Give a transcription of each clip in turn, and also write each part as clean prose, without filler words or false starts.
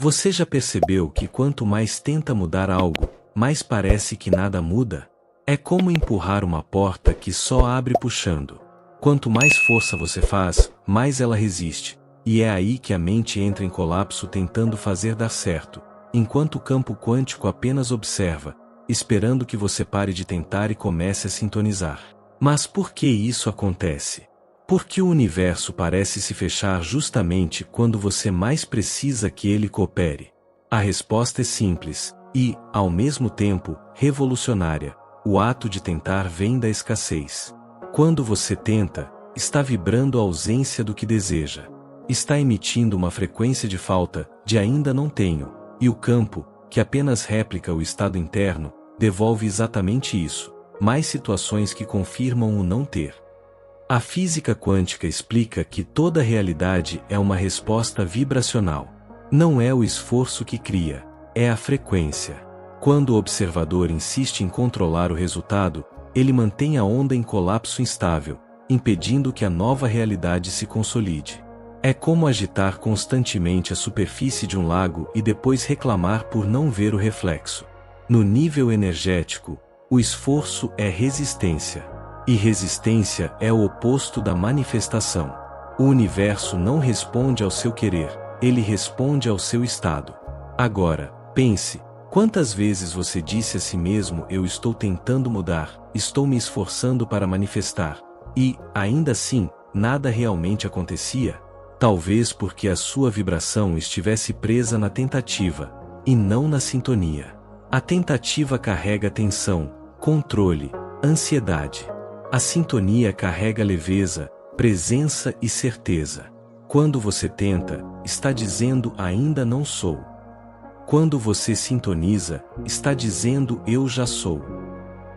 Você já percebeu que quanto mais tenta mudar algo, mais parece que nada muda? É como empurrar uma porta que só abre puxando. Quanto mais força você faz, mais ela resiste. E é aí que a mente entra em colapso tentando fazer dar certo, enquanto o campo quântico apenas observa, esperando que você pare de tentar e comece a sintonizar. Mas por que isso acontece? Porque o universo parece se fechar justamente quando você mais precisa que ele coopere. A resposta é simples e, ao mesmo tempo, revolucionária. O ato de tentar vem da escassez. Quando você tenta, está vibrando a ausência do que deseja. Está emitindo uma frequência de falta, de ainda não tenho, e o campo, que apenas réplica o estado interno, devolve exatamente isso, mais situações que confirmam o não ter. A física quântica explica que toda realidade é uma resposta vibracional. Não é o esforço que cria, é a frequência. Quando o observador insiste em controlar o resultado, ele mantém a onda em colapso instável, impedindo que a nova realidade se consolide. É como agitar constantemente a superfície de um lago e depois reclamar por não ver o reflexo. No nível energético, o esforço é resistência. E resistência é o oposto da manifestação. O universo não responde ao seu querer, ele responde ao seu estado. Agora, pense, quantas vezes você disse a si mesmo: eu estou tentando mudar, estou me esforçando para manifestar, e, ainda assim, nada realmente acontecia? Talvez porque a sua vibração estivesse presa na tentativa, e não na sintonia. A tentativa carrega tensão, controle, ansiedade. A sintonia carrega leveza, presença e certeza. Quando você tenta, está dizendo: ainda não sou. Quando você sintoniza, está dizendo: eu já sou.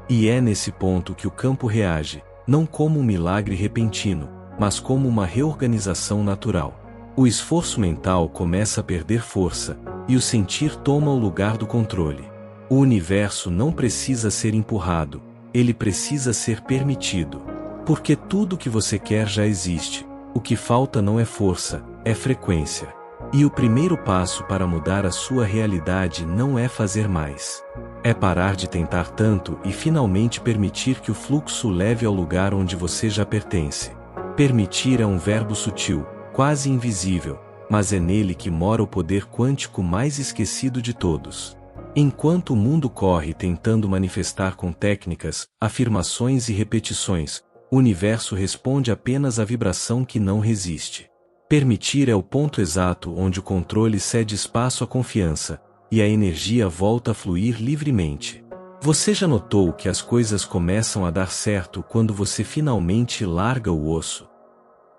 E é nesse ponto que o campo reage, não como um milagre repentino, mas como uma reorganização natural. O esforço mental começa a perder força, e o sentir toma o lugar do controle. O universo não precisa ser empurrado, ele precisa ser permitido. Porque tudo que você quer já existe. O que falta não é força, é frequência. E o primeiro passo para mudar a sua realidade não é fazer mais. É parar de tentar tanto e finalmente permitir que o fluxo leve ao lugar onde você já pertence. Permitir é um verbo sutil, quase invisível, mas é nele que mora o poder quântico mais esquecido de todos. Enquanto o mundo corre tentando manifestar com técnicas, afirmações e repetições, o universo responde apenas à vibração que não resiste. Permitir é o ponto exato onde o controle cede espaço à confiança, e a energia volta a fluir livremente. Você já notou que as coisas começam a dar certo quando você finalmente larga o osso?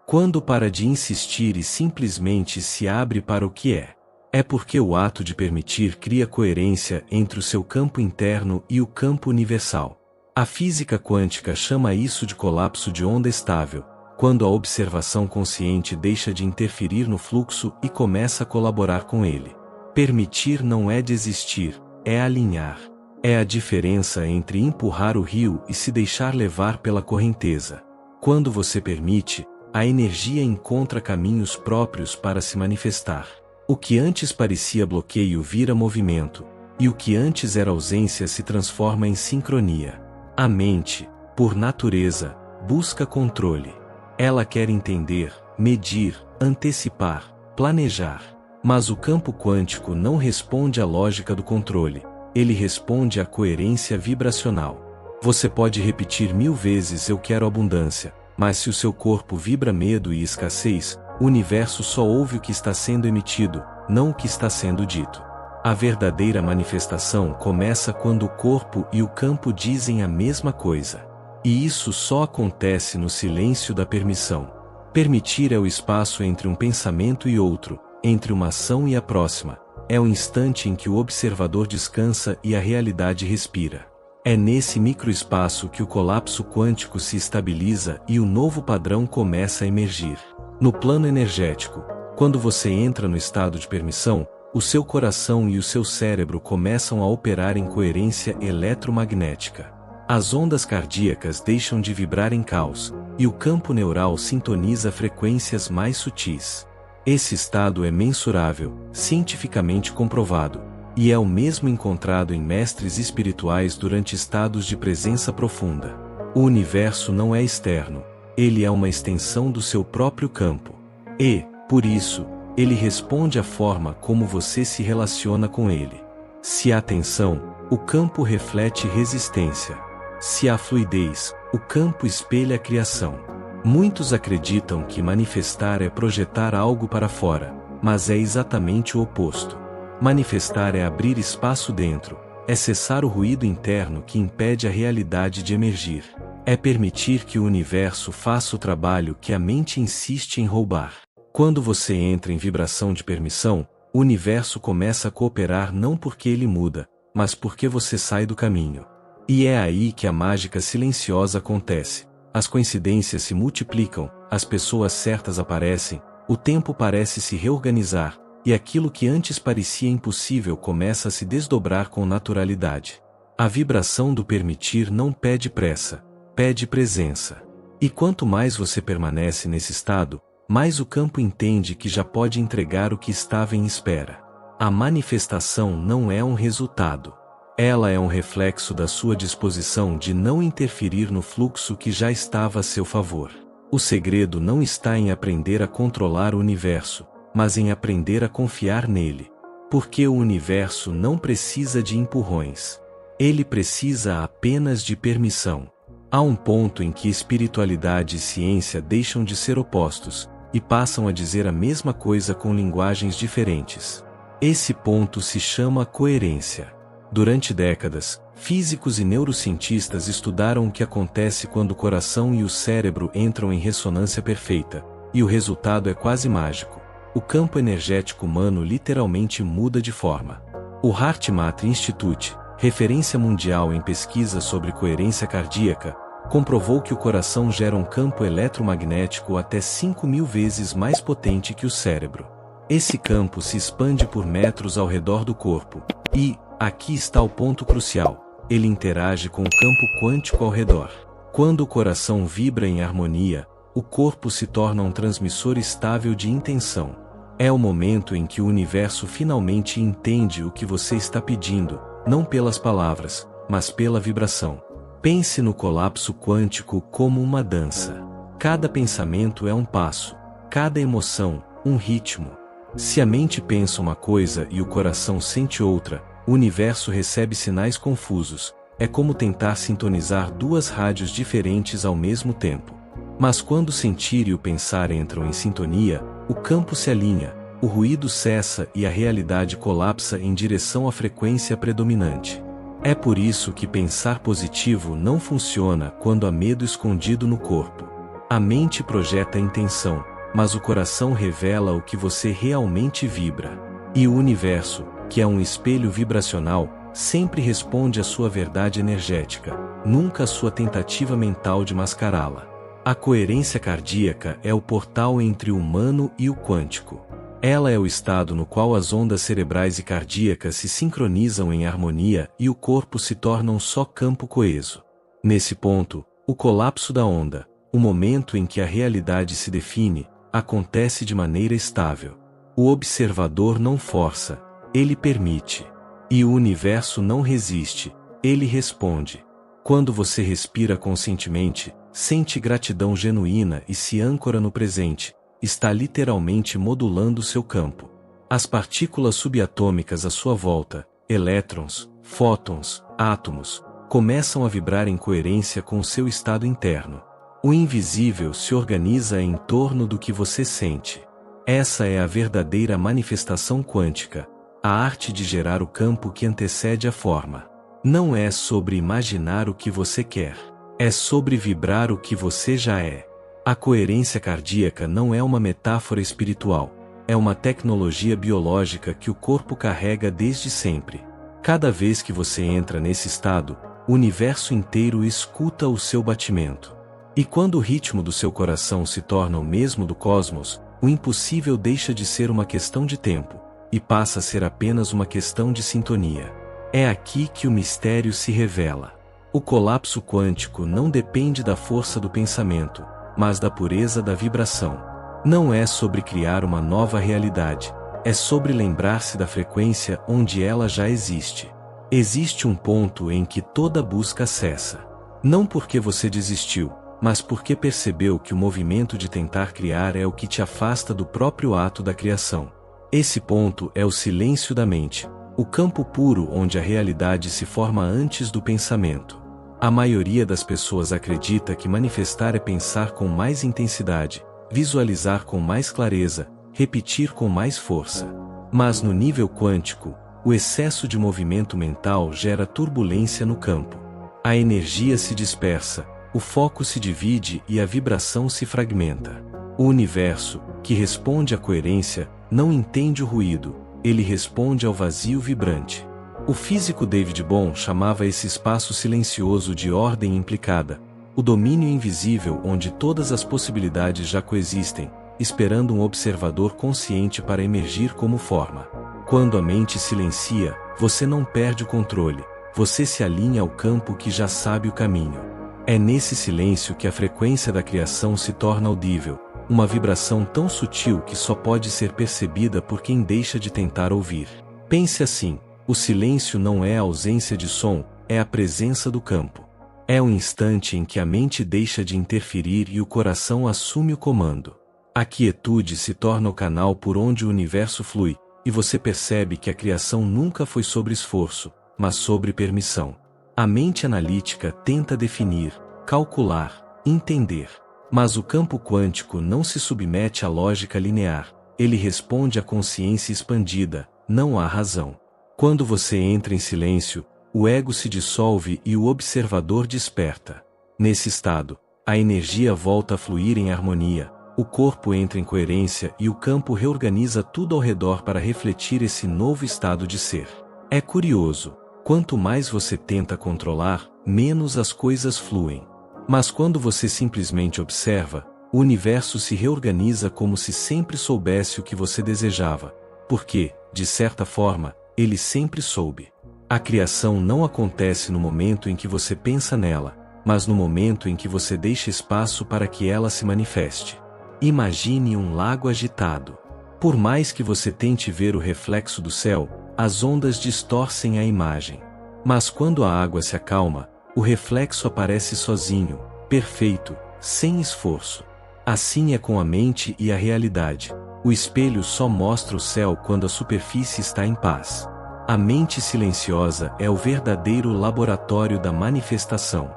Quando para de insistir e simplesmente se abre para o que é. É porque o ato de permitir cria coerência entre o seu campo interno e o campo universal. A física quântica chama isso de colapso de onda estável, quando a observação consciente deixa de interferir no fluxo e começa a colaborar com ele. Permitir não é desistir, é alinhar. É a diferença entre empurrar o rio e se deixar levar pela correnteza. Quando você permite, a energia encontra caminhos próprios para se manifestar. O que antes parecia bloqueio vira movimento, e o que antes era ausência se transforma em sincronia. A mente, por natureza, busca controle. Ela quer entender, medir, antecipar, planejar. Mas o campo quântico não responde à lógica do controle, ele responde à coerência vibracional. Você pode repetir 1000 vezes: eu quero abundância, mas se o seu corpo vibra medo e escassez, o universo só ouve o que está sendo emitido, não o que está sendo dito. A verdadeira manifestação começa quando o corpo e o campo dizem a mesma coisa. E isso só acontece no silêncio da permissão. Permitir é o espaço entre um pensamento e outro, entre uma ação e a próxima. É o instante em que o observador descansa e a realidade respira. É nesse microespaço que o colapso quântico se estabiliza e o novo padrão começa a emergir. No plano energético, quando você entra no estado de permissão, o seu coração e o seu cérebro começam a operar em coerência eletromagnética. As ondas cardíacas deixam de vibrar em caos, e o campo neural sintoniza frequências mais sutis. Esse estado é mensurável, cientificamente comprovado, e é o mesmo encontrado em mestres espirituais durante estados de presença profunda. O universo não é externo, ele é uma extensão do seu próprio campo. E, por isso, ele responde à forma como você se relaciona com ele. Se há tensão, o campo reflete resistência. Se há fluidez, o campo espelha a criação. Muitos acreditam que manifestar é projetar algo para fora, mas é exatamente o oposto. Manifestar é abrir espaço dentro, é cessar o ruído interno que impede a realidade de emergir. É permitir que o universo faça o trabalho que a mente insiste em roubar. Quando você entra em vibração de permissão, o universo começa a cooperar não porque ele muda, mas porque você sai do caminho. E é aí que a mágica silenciosa acontece. As coincidências se multiplicam, as pessoas certas aparecem, o tempo parece se reorganizar, e aquilo que antes parecia impossível começa a se desdobrar com naturalidade. A vibração do permitir não pede pressa, pede presença. E quanto mais você permanece nesse estado, mais o campo entende que já pode entregar o que estava em espera. A manifestação não é um resultado. Ela é um reflexo da sua disposição de não interferir no fluxo que já estava a seu favor. O segredo não está em aprender a controlar o universo, mas em aprender a confiar nele. Porque o universo não precisa de empurrões. Ele precisa apenas de permissão. Há um ponto em que espiritualidade e ciência deixam de ser opostos, e passam a dizer a mesma coisa com linguagens diferentes. Esse ponto se chama coerência. Durante décadas, físicos e neurocientistas estudaram o que acontece quando o coração e o cérebro entram em ressonância perfeita, e o resultado é quase mágico. O campo energético humano literalmente muda de forma. O HeartMath Institute, referência mundial em pesquisa sobre coerência cardíaca, comprovou que o coração gera um campo eletromagnético até 5.000 vezes mais potente que o cérebro. Esse campo se expande por metros ao redor do corpo, e, aqui está o ponto crucial, ele interage com o campo quântico ao redor. Quando o coração vibra em harmonia, o corpo se torna um transmissor estável de intenção. É o momento em que o universo finalmente entende o que você está pedindo, não pelas palavras, mas pela vibração. Pense no colapso quântico como uma dança. Cada pensamento é um passo, cada emoção, um ritmo. Se a mente pensa uma coisa e o coração sente outra, o universo recebe sinais confusos. É como tentar sintonizar duas rádios diferentes ao mesmo tempo. Mas quando o sentir e o pensar entram em sintonia, o campo se alinha, o ruído cessa e a realidade colapsa em direção à frequência predominante. É por isso que pensar positivo não funciona quando há medo escondido no corpo. A mente projeta a intenção, mas o coração revela o que você realmente vibra. E o universo, que é um espelho vibracional, sempre responde à sua verdade energética, nunca à sua tentativa mental de mascará-la. A coerência cardíaca é o portal entre o humano e o quântico. Ela é o estado no qual as ondas cerebrais e cardíacas se sincronizam em harmonia e o corpo se torna um só campo coeso. Nesse ponto, o colapso da onda, o momento em que a realidade se define, acontece de maneira estável. O observador não força, ele permite. E o universo não resiste, ele responde. Quando você respira conscientemente, sente gratidão genuína e se âncora no presente, está literalmente modulando seu campo. As partículas subatômicas à sua volta, elétrons, fótons, átomos, começam a vibrar em coerência com o seu estado interno. O invisível se organiza em torno do que você sente. Essa é a verdadeira manifestação quântica, a arte de gerar o campo que antecede a forma. Não é sobre imaginar o que você quer, é sobre vibrar o que você já é. A coerência cardíaca não é uma metáfora espiritual, é uma tecnologia biológica que o corpo carrega desde sempre. Cada vez que você entra nesse estado, o universo inteiro escuta o seu batimento. E quando o ritmo do seu coração se torna o mesmo do cosmos, o impossível deixa de ser uma questão de tempo, e passa a ser apenas uma questão de sintonia. É aqui que o mistério se revela. O colapso quântico não depende da força do pensamento, mas da pureza da vibração. Não é sobre criar uma nova realidade, é sobre lembrar-se da frequência onde ela já existe. Existe um ponto em que toda busca cessa. Não porque você desistiu, mas porque percebeu que o movimento de tentar criar é o que te afasta do próprio ato da criação. Esse ponto é o silêncio da mente, o campo puro onde a realidade se forma antes do pensamento. A maioria das pessoas acredita que manifestar é pensar com mais intensidade, visualizar com mais clareza, repetir com mais força. Mas no nível quântico, o excesso de movimento mental gera turbulência no campo. A energia se dispersa, o foco se divide e a vibração se fragmenta. O universo, que responde à coerência, não entende o ruído, ele responde ao vazio vibrante. O físico David Bohm chamava esse espaço silencioso de ordem implicada, o domínio invisível onde todas as possibilidades já coexistem, esperando um observador consciente para emergir como forma. Quando a mente silencia, você não perde o controle, você se alinha ao campo que já sabe o caminho. É nesse silêncio que a frequência da criação se torna audível, uma vibração tão sutil que só pode ser percebida por quem deixa de tentar ouvir. Pense assim, o silêncio não é a ausência de som, é a presença do campo. É um instante em que a mente deixa de interferir e o coração assume o comando. A quietude se torna o canal por onde o universo flui, e você percebe que a criação nunca foi sobre esforço, mas sobre permissão. A mente analítica tenta definir, calcular, entender. Mas o campo quântico não se submete à lógica linear, ele responde à consciência expandida, não à razão. Quando você entra em silêncio, o ego se dissolve e o observador desperta. Nesse estado, a energia volta a fluir em harmonia, o corpo entra em coerência e o campo reorganiza tudo ao redor para refletir esse novo estado de ser. É curioso, quanto mais você tenta controlar, menos as coisas fluem. Mas quando você simplesmente observa, o universo se reorganiza como se sempre soubesse o que você desejava, porque, de certa forma, ele sempre soube. A criação não acontece no momento em que você pensa nela, mas no momento em que você deixa espaço para que ela se manifeste. Imagine um lago agitado. Por mais que você tente ver o reflexo do céu, as ondas distorcem a imagem. Mas quando a água se acalma, o reflexo aparece sozinho, perfeito, sem esforço. Assim é com a mente e a realidade. O espelho só mostra o céu quando a superfície está em paz. A mente silenciosa é o verdadeiro laboratório da manifestação.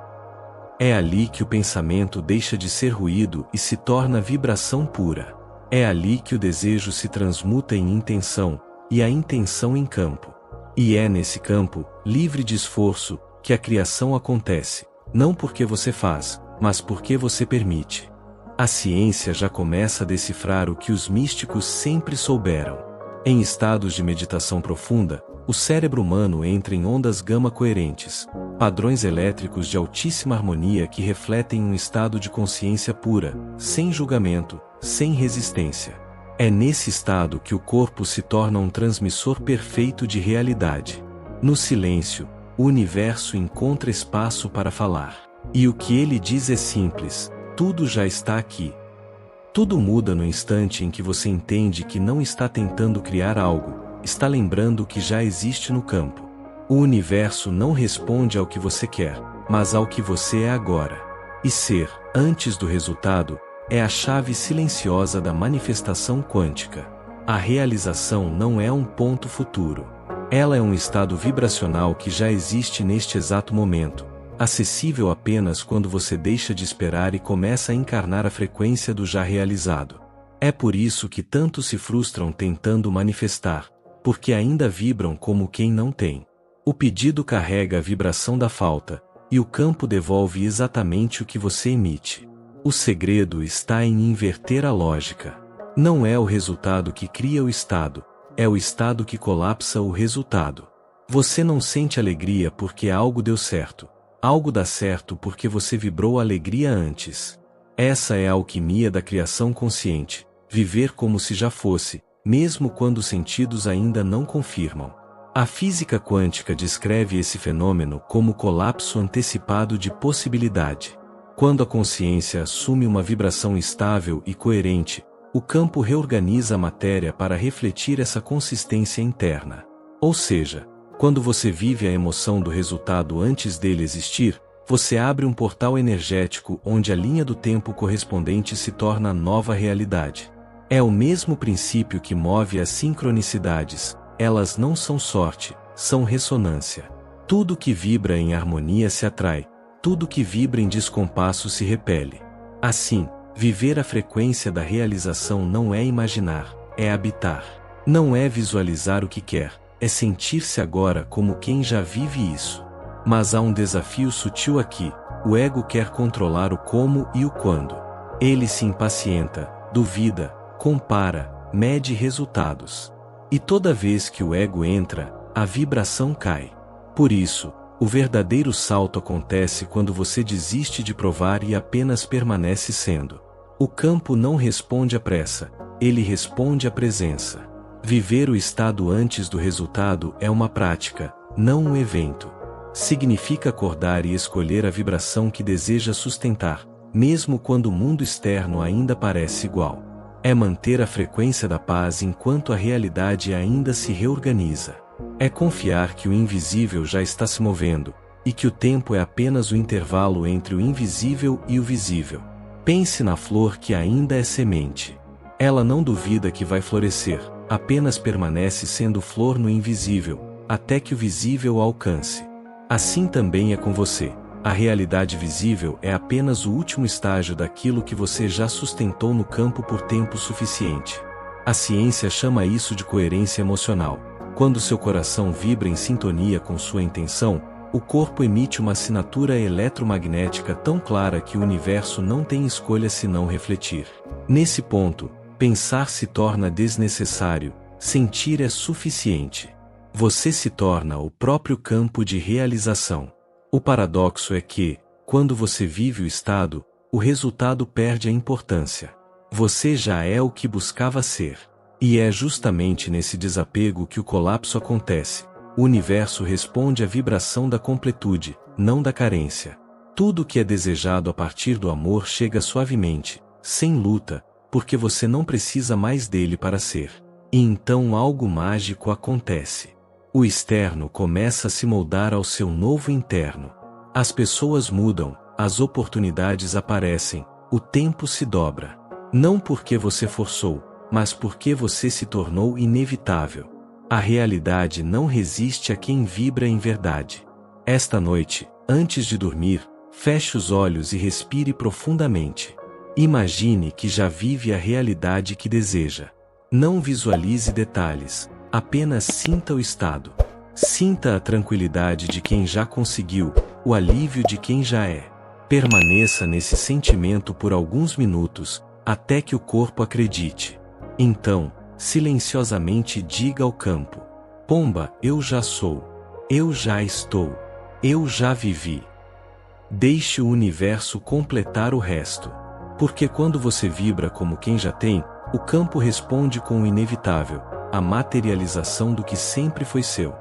É ali que o pensamento deixa de ser ruído e se torna vibração pura. É ali que o desejo se transmuta em intenção, e a intenção em campo. E é nesse campo, livre de esforço, que a criação acontece, não porque você faz, mas porque você permite. A ciência já começa a decifrar o que os místicos sempre souberam. Em estados de meditação profunda, o cérebro humano entra em ondas gama coerentes, padrões elétricos de altíssima harmonia que refletem um estado de consciência pura, sem julgamento, sem resistência. É nesse estado que o corpo se torna um transmissor perfeito de realidade. No silêncio, o universo encontra espaço para falar. E o que ele diz é simples: tudo já está aqui. Tudo muda no instante em que você entende que não está tentando criar algo, está lembrando o que já existe no campo. O universo não responde ao que você quer, mas ao que você é agora. E ser, antes do resultado, é a chave silenciosa da manifestação quântica. A realização não é um ponto futuro. Ela é um estado vibracional que já existe neste exato momento, acessível apenas quando você deixa de esperar e começa a encarnar a frequência do já realizado. É por isso que tantos se frustram tentando manifestar, porque ainda vibram como quem não tem. O pedido carrega a vibração da falta, e o campo devolve exatamente o que você emite. O segredo está em inverter a lógica. Não é o resultado que cria o estado, é o estado que colapsa o resultado. Você não sente alegria porque algo deu certo. Algo dá certo porque você vibrou a alegria antes. Essa é a alquimia da criação consciente, viver como se já fosse, mesmo quando os sentidos ainda não confirmam. A física quântica descreve esse fenômeno como colapso antecipado de possibilidade. Quando a consciência assume uma vibração estável e coerente, O campo reorganiza a matéria para refletir essa consistência interna. Ou seja, quando você vive a emoção do resultado antes dele existir, você abre um portal energético onde a linha do tempo correspondente se torna a nova realidade. É o mesmo princípio que move as sincronicidades. Elas não são sorte, são ressonância. Tudo que vibra em harmonia se atrai, tudo que vibra em descompasso se repele. Assim, viver a frequência da realização não é imaginar, é habitar. Não é visualizar o que quer, é sentir-se agora como quem já vive isso. Mas há um desafio sutil aqui: o ego quer controlar o como e o quando. Ele se impacienta, duvida, compara, mede resultados. E toda vez que o ego entra, a vibração cai. Por isso, o verdadeiro salto acontece quando você desiste de provar e apenas permanece sendo. O campo não responde à pressa, ele responde à presença. Viver o estado antes do resultado é uma prática, não um evento. Significa acordar e escolher a vibração que deseja sustentar, mesmo quando o mundo externo ainda parece igual. É manter a frequência da paz enquanto a realidade ainda se reorganiza. É confiar que o invisível já está se movendo, e que o tempo é apenas o intervalo entre o invisível e o visível. Pense na flor que ainda é semente. Ela não duvida que vai florescer, apenas permanece sendo flor no invisível, até que o visível a alcance. Assim também é com você. A realidade visível é apenas o último estágio daquilo que você já sustentou no campo por tempo suficiente. A ciência chama isso de coerência emocional. Quando seu coração vibra em sintonia com sua intenção, o corpo emite uma assinatura eletromagnética tão clara que o universo não tem escolha senão refletir. Nesse ponto, pensar se torna desnecessário, sentir é suficiente. Você se torna o próprio campo de realização. O paradoxo é que, quando você vive o estado, o resultado perde a importância. Você já é o que buscava ser. E é justamente nesse desapego que o colapso acontece. O universo responde à vibração da completude, não da carência. Tudo que é desejado a partir do amor chega suavemente, sem luta, porque você não precisa mais dele para ser. E então algo mágico acontece. O externo começa a se moldar ao seu novo interno. As pessoas mudam, as oportunidades aparecem, o tempo se dobra. Não porque você forçou, mas porque você se tornou inevitável. A realidade não resiste a quem vibra em verdade. Esta noite, antes de dormir, feche os olhos e respire profundamente. Imagine que já vive a realidade que deseja. Não visualize detalhes, apenas sinta o estado. Sinta a tranquilidade de quem já conseguiu, o alívio de quem já é. Permaneça nesse sentimento por alguns minutos, até que o corpo acredite. Então, silenciosamente diga ao campo: Pomba, eu já sou. Eu já estou. Eu já vivi. Deixe o universo completar o resto. Porque quando você vibra como quem já tem, o campo responde com o inevitável, a materialização do que sempre foi seu.